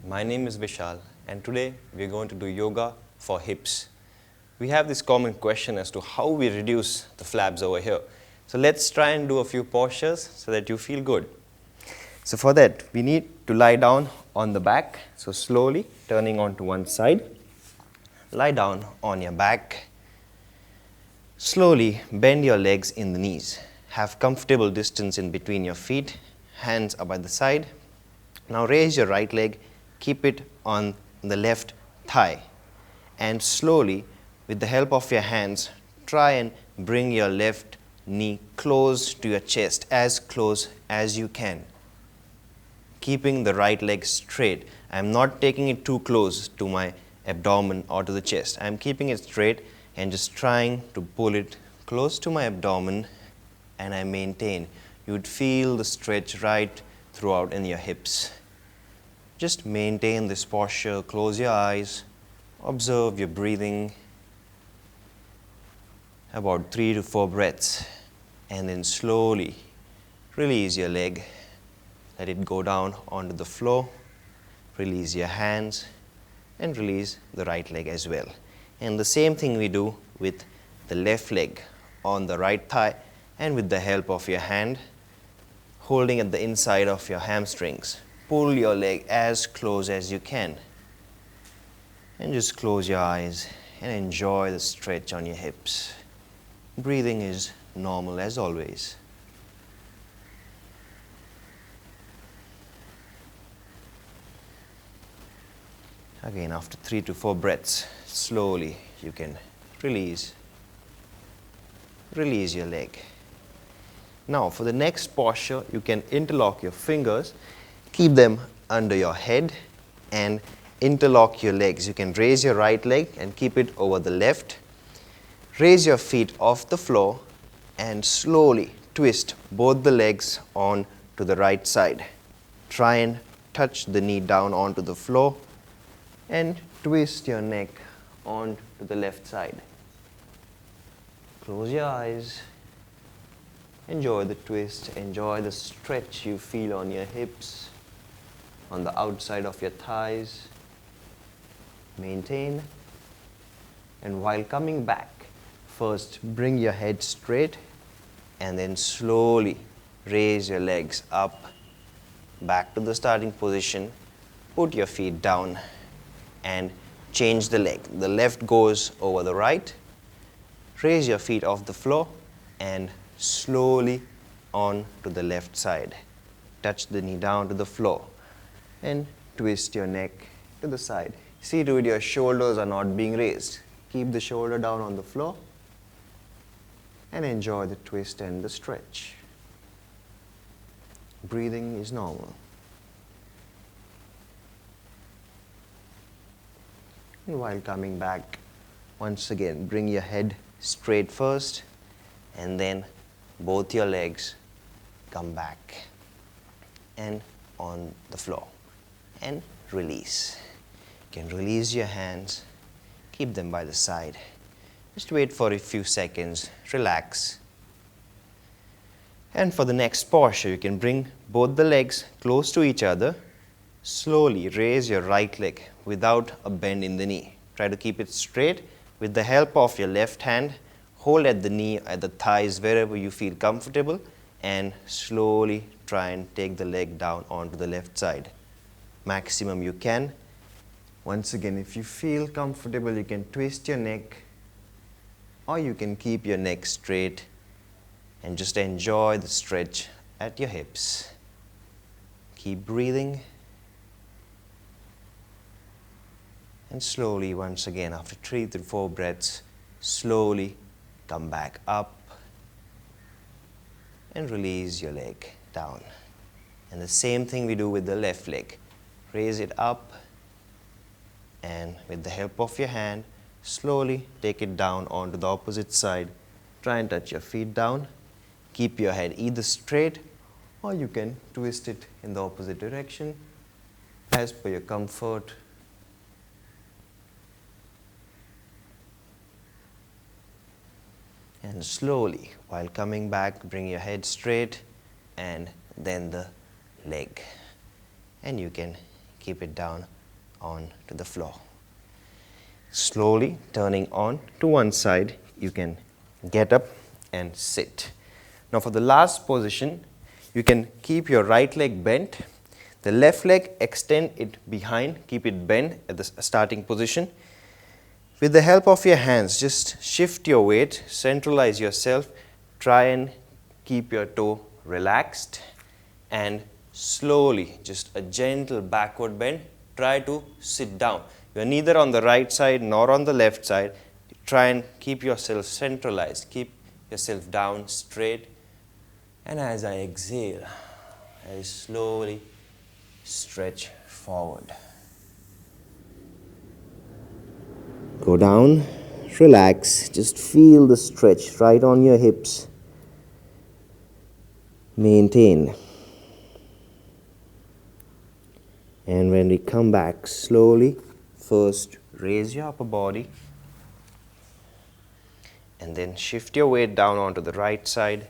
My name is Vishal, and today we are going to do yoga for hips. We have this common question as to how we reduce the flaps over here. So let's try and do a few postures so that you feel good. So for that, we need to lie down on the back. So slowly turning onto one side. Lie down on your back. Slowly bend your legs in the knees. Have comfortable distance in between your feet. Hands are by the side. Now raise your right leg. Keep it on the left thigh. And slowly, with the help of your hands, try and bring your left knee close to your chest, as close as you can. Keeping the right leg straight. I am not taking it too close to my abdomen or to the chest. I am keeping it straight and just trying to pull it close to my abdomen, and I maintain. You would feel the stretch right throughout in your hips. Just maintain this posture, close your eyes, observe your breathing, about 3 to 4 breaths, and then slowly release your leg, let it go down onto the floor, release your hands, and release the right leg as well. And the same thing we do with the left leg on the right thigh, and with the help of your hand, holding at the inside of your hamstrings. Pull your leg as close as you can. And just close your eyes and enjoy the stretch on your hips. Breathing is normal as always. Again, after 3 to 4 breaths, slowly you can release your leg. Now, for the next posture, you can interlock your fingers, keep them under your head, and interlock your legs. You can raise your right leg and keep it over the left. Raise your feet off the floor and slowly twist both the legs on to the right side. Try and touch the knee down onto the floor and twist your neck on to the left side. Close your eyes. Enjoy the twist. Enjoy the stretch you feel on your hips, on the outside of your thighs. Maintain. And while coming back, first bring your head straight and then slowly raise your legs up, back to the starting position. Put your feet down and change the leg. The left goes over the right. Raise your feet off the floor and slowly on to the left side. Touch the knee down to the floor and twist your neck to the side. See to it your shoulders are not being raised. Keep the shoulder down on the floor and enjoy the twist and the stretch. Breathing is normal. And while coming back, once again, bring your head straight first, and then both your legs come back and on the floor. And release. You can release your hands, keep them by the side. Just wait for a few seconds, relax. And for the next posture, you can bring both the legs close to each other. Slowly raise your right leg without a bend in the knee. Try to keep it straight. With the help of your left hand, hold at the knee, at the thighs, wherever you feel comfortable, and slowly try and take the leg down onto the left side. Maximum you can. Once again, if you feel comfortable, you can twist your neck, or you can keep your neck straight and just enjoy the stretch at your hips. Keep breathing. And slowly, once again, after 3 to 4 breaths, slowly come back up and release your leg down. And the same thing we do with the left leg. Raise it up and with the help of your hand, slowly take it down onto the opposite side. Try and touch your feet down. Keep your head either straight or you can twist it in the opposite direction as per your comfort. And slowly, while coming back, bring your head straight and then the leg. And you can keep it down on to the floor. Slowly turning on to one side, you can get up and sit. Now for the last position, you can keep your right leg bent. The left leg, extend it behind, keep it bent at the starting position. With the help of your hands, just shift your weight, centralize yourself, try and keep your toe relaxed, and slowly, just a gentle backward bend, try to sit down. You are neither on the right side nor on the left side. Try and keep yourself centralized, keep yourself down straight, and as I exhale, I slowly stretch forward. Go down, relax, just feel the stretch right on your hips. Maintain. And when we come back slowly, first raise your upper body and then shift your weight down onto the right side.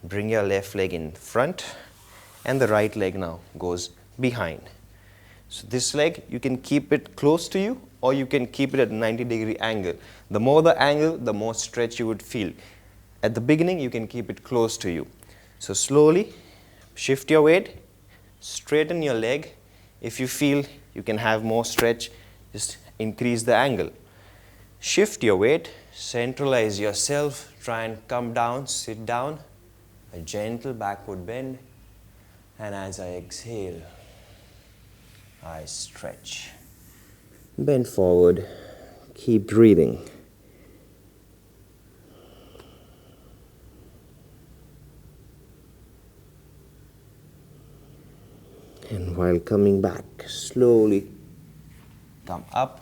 Bring your left leg in front and the right leg now goes behind. So this leg, you can keep it close to you or you can keep it at a 90-degree angle. The more the angle, the more stretch you would feel. At the beginning, you can keep it close to you. So slowly shift your weight, straighten your leg. If you feel you can have more stretch, just increase the angle. Shift your weight, centralize yourself, try and come down, sit down, a gentle backward bend, and as I exhale, I stretch. Bend forward, keep breathing. And while coming back, slowly come up,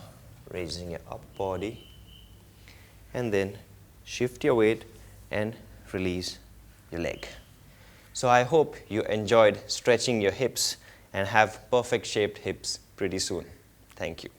raising your up body, and then shift your weight and release your leg. So I hope you enjoyed stretching your hips and have perfect shaped hips pretty soon. Thank you.